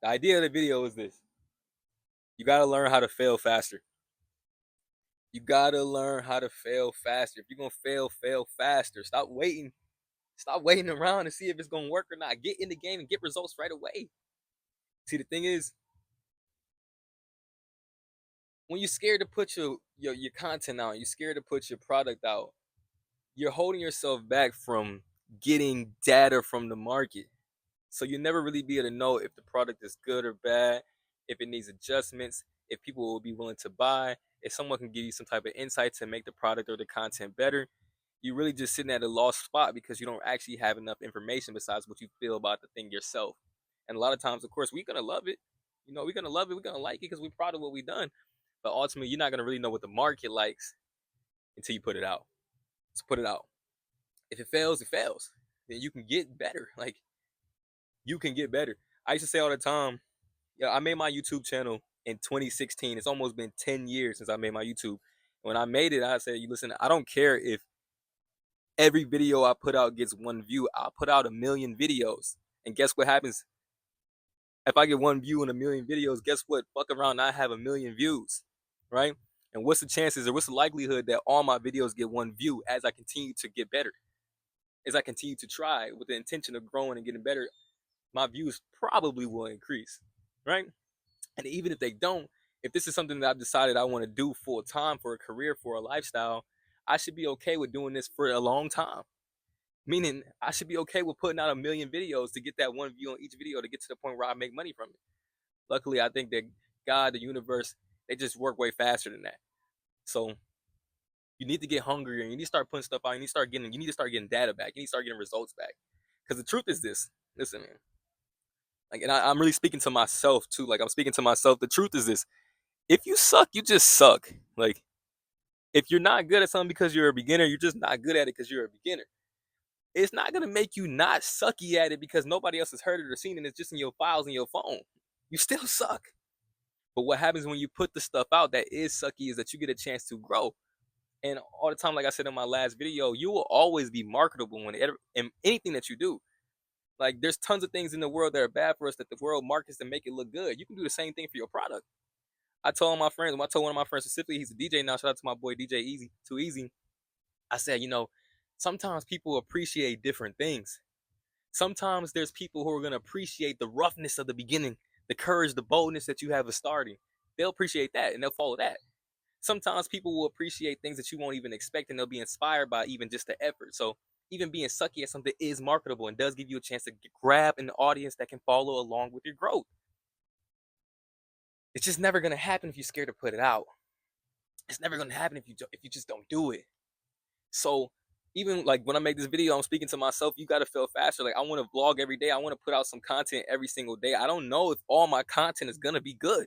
The idea of the video is this: you gotta learn how to fail faster. You gotta learn how to fail faster. If you're gonna fail faster. Stop waiting. Stop waiting around to see if it's gonna work or not. Get in the game and get results right away. See, the thing is, when you're scared to put your content out, you're scared to put your product out, you're holding yourself back from getting data from the market. So you'll never really be able to know if the product is good or bad, if it needs adjustments, if people will be willing to buy, if someone can give you some type of insight to make the product or the content better. You're really just sitting at a lost spot because you don't actually have enough information besides what you feel about the thing yourself. And a lot of times, of course, we're gonna love it. We're gonna love it. We're gonna like it because we're proud of what we've done. But ultimately, you're not gonna really know what the market likes until you put it out. Just put it out. If it fails, it fails. Then you can get better. Like, you can get better. I used to say all the time, yeah, I made my YouTube channel in 2016. It's almost been 10 years since I made my YouTube. When I made it, I said, you listen, I don't care if every video I put out gets one view. I'll put out 1,000,000 videos. And guess what happens? If I get one view in 1,000,000 videos, guess what? Fuck around, I have 1,000,000 views, right? And what's the chances or what's the likelihood that all my videos get one view as I continue to get better? As I continue to try with the intention of growing and getting better, my views probably will increase, right? And even if they don't, if this is something that I've decided I want to do full time for a career, for a lifestyle, I should be okay with doing this for a long time. Meaning, I should be okay with putting out 1,000,000 videos to get that one view on each video to get to the point where I make money from it. Luckily, I think that God, the universe, they just work way faster than that. So you need to get hungrier. You need to start putting stuff out. You need to start getting data back. You need to start getting results back. Because the truth is this. Listen, man. Like, and I'm really speaking to myself too. Like, I'm speaking to myself. The truth is this: if you suck, you just suck. Like, if you're not good at something because you're a beginner, you're just not good at it because you're a beginner. It's not gonna make you not sucky at it because nobody else has heard it or seen it. It's just in your files in your phone. You still suck. But what happens when you put the stuff out that is sucky is that you get a chance to grow. And all the time, like I said in my last video, you will always be marketable in anything that you do. Like, there's tons of things in the world that are bad for us that the world markets to make it look good. You can do the same thing for your product. I told my friends, I told one of my friends specifically, he's a DJ now. Shout out to my boy DJ Easy, Too Easy. I said, sometimes people appreciate different things. Sometimes there's people who are going to appreciate the roughness of the beginning, the courage, the boldness that you have of starting. They'll appreciate that and they'll follow that. Sometimes people will appreciate things that you won't even expect and they'll be inspired by even just the effort. So even being sucky at something is marketable and does give you a chance to grab an audience that can follow along with your growth. It's just never going to happen if you're scared to put it out. It's never going to happen if you just don't do it. So even like when I make this video, I'm speaking to myself. You got to feel faster. Like, I want to vlog every day. I want to put out some content every single day. I don't know if all my content is going to be good,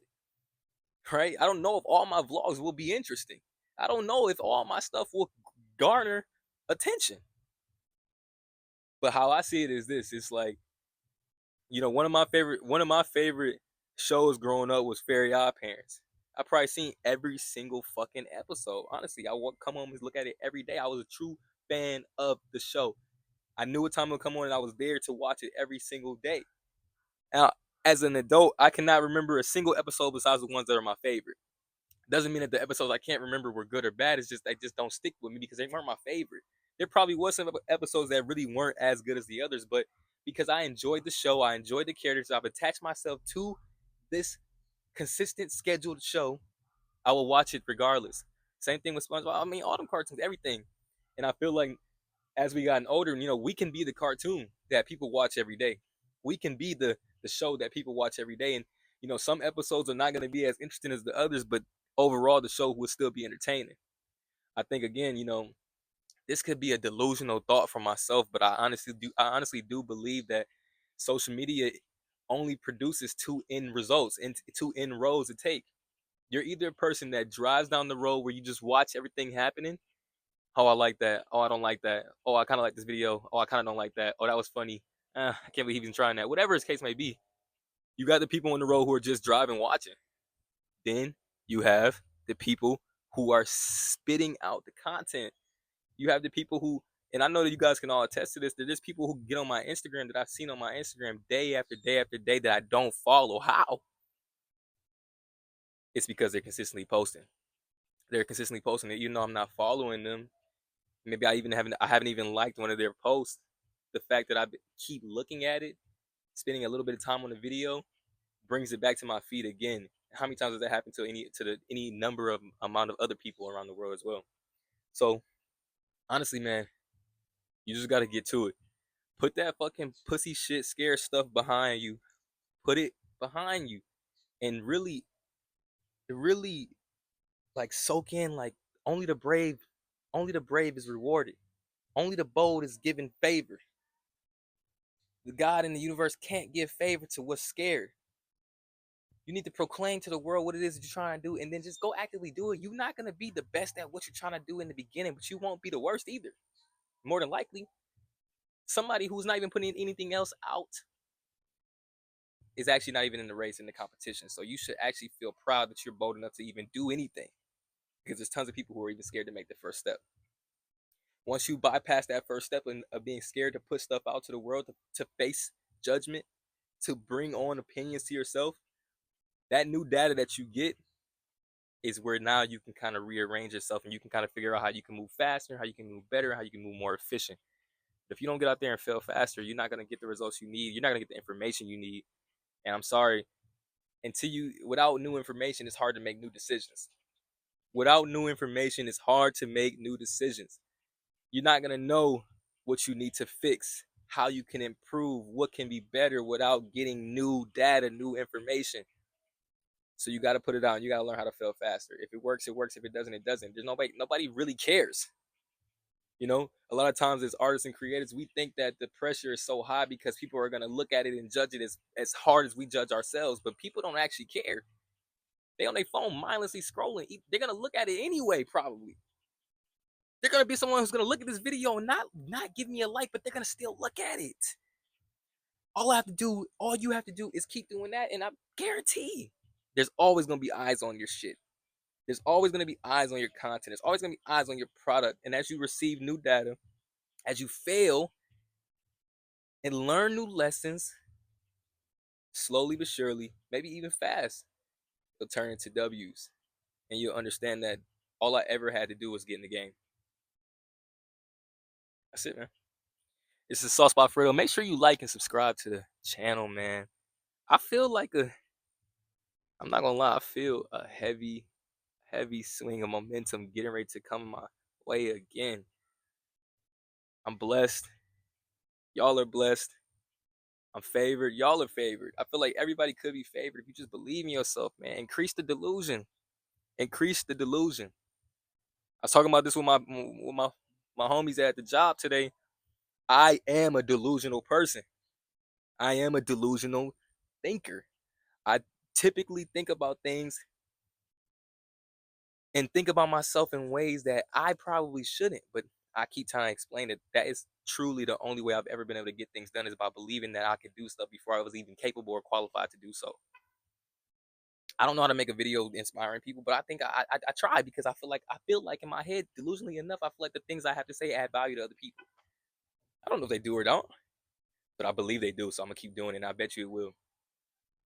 right? I don't know if all my vlogs will be interesting. I don't know if all my stuff will garner attention. But how I see it is this: it's like, one of my favorite shows growing up was Fairy Odd Parents. I probably seen every single fucking episode. Honestly, I would come home and look at it every day. I was a true fan of the show. I knew what time it would come on, and I was there to watch it every single day. Now, as an adult, I cannot remember a single episode besides the ones that are my favorite. Doesn't mean that the episodes I can't remember were good or bad. It's just they just don't stick with me because they weren't my favorite. There probably was some episodes that really weren't as good as the others, but because I enjoyed the show, I enjoyed the characters, I've attached myself to this consistent scheduled show, I will watch it regardless. Same thing with SpongeBob. I mean, all them cartoons, everything. And I feel like as we gotten older, we can be the cartoon that people watch every day. We can be the show that people watch every day. And, some episodes are not going to be as interesting as the others, but overall, the show will still be entertaining. I think, again, this could be a delusional thought for myself, but I honestly do believe that social media only produces two end results and two end roads to take. You're either a person that drives down the road where you just watch everything happening. Oh, I like that. Oh, I don't like that. Oh, I kind of like this video. Oh, I kind of don't like that. Oh, that was funny. I can't believe he's trying that. Whatever his case may be, you got the people on the road who are just driving, watching. Then you have the people who are spitting out the content. You have the people who And I know that you guys can all attest to this. There's people who get on my Instagram that I've seen on my Instagram day after day after day that I don't follow. How? It's because they're consistently posting. They're consistently posting it. I'm not following them. Maybe I haven't even liked one of their posts. The fact that I keep looking at it, spending a little bit of time on the video, brings it back to my feed again. How many times does that happen to any number of amount of other people around the world as well? So honestly, man, you just gotta get to it. Put that fucking pussy shit scare stuff behind you. Put it behind you, and really like soak in like only the brave, only the brave is rewarded. Only the bold is given favor. The God in the universe can't give favor to what's scared. You need to proclaim to the world what it is that you're trying to do, and then just go actively do it. You're not gonna be the best at what you're trying to do in the beginning, but you won't be the worst either. More than likely, somebody who's not even putting anything else out is actually not even in the race, in the competition. So you should actually feel proud that you're bold enough to even do anything, because there's tons of people who are even scared to make the first step. Once you bypass that first step of being scared to put stuff out to the world, to face judgment, to bring on opinions to yourself, that new data that you get is where now you can kind of rearrange yourself, and you can kind of figure out how you can move faster, how you can move better, how you can move more efficient. But if you don't get out there and fail faster, you're not going to get the results you need. You're not going to get the information you need. And I'm sorry, without new information, it's hard to make new decisions. Without new information, it's hard to make new decisions. You're not going to know what you need to fix, how you can improve, what can be better without getting new data, new information. So you got to put it out, and you got to learn how to fail faster. If it works, it works. If it doesn't, it doesn't. There's nobody really cares. A lot of times as artists and creators, we think that the pressure is so high because people are going to look at it and judge it as hard as we judge ourselves. But people don't actually care. They on their phone mindlessly scrolling. They're going to look at it anyway, probably. They're going to be someone who's going to look at this video and not give me a like, but they're going to still look at it. All you have to do is keep doing that, and I guarantee there's always going to be eyes on your shit. There's always going to be eyes on your content. There's always going to be eyes on your product. And as you receive new data, as you fail and learn new lessons, slowly but surely, maybe even fast, you'll turn into W's. And you'll understand that all I ever had to do was get in the game. That's it, man. This is Sauce Spot Fredo. Make sure you like and subscribe to the channel, man. I feel like I'm not going to lie, I feel a heavy swing of momentum getting ready to come my way again. I'm blessed. Y'all are blessed. I'm favored. Y'all are favored. I feel like everybody could be favored if you just believe in yourself, man. Increase the delusion. Increase the delusion. I was talking about this with my homies at the job today. I am a delusional person. I am a delusional thinker. I typically think about things and think about myself in ways that I probably shouldn't, but I keep trying to explain that is truly the only way I've ever been able to get things done, is by believing that I could do stuff before I was even capable or qualified to do so. I don't know how to make a video inspiring people, but I think I try, because I feel like in my head, delusionally enough, I feel like the things I have to say add value to other people. I don't know if they do or don't, but I believe they do, so I'm gonna keep doing it, and I bet you it will.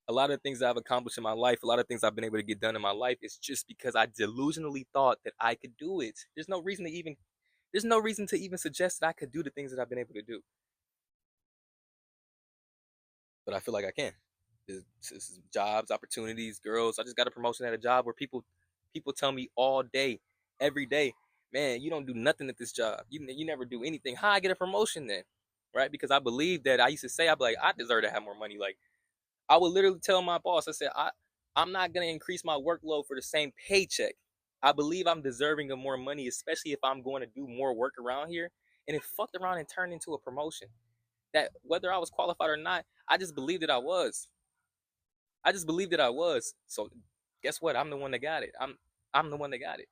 A lot of things I've accomplished in my life, a lot of things I've been able to get done in my life, is just because I delusionally thought that I could do it. There's no reason to even suggest that I could do the things that I've been able to do. But I feel like I can. This is jobs, opportunities, girls. I just got a promotion at a job where people tell me all day, every day, man, you don't do nothing at this job. You never do anything. How I get a promotion then? Right? Because I believe that I used to say, I'd be like, I deserve to have more money. Like, I would literally tell my boss, I said, I'm not going to increase my workload for the same paycheck. I believe I'm deserving of more money, especially if I'm going to do more work around here. And it fucked around and turned into a promotion. That whether I was qualified or not, I just believed that I was. So guess what? I'm the one that got it. I'm the one that got it.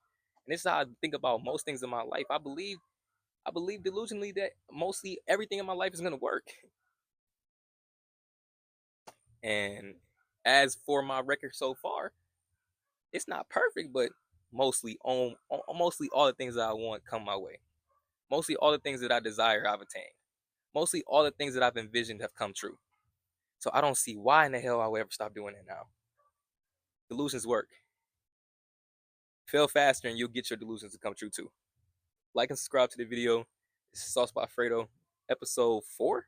And this is how I think about most things in my life. I believe delusionally that mostly everything in my life is going to work. And as for my record so far, it's not perfect, but mostly all the things that I want come my way. Mostly all the things that I desire, I've attained. Mostly all the things that I've envisioned have come true. So I don't see why in the hell I would ever stop doing it now. Delusions work. Fail faster and you'll get your delusions to come true too. Like and subscribe to the video. This is Sauce by Fredo, episode 4.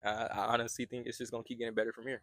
I honestly think it's just gonna keep getting better from here.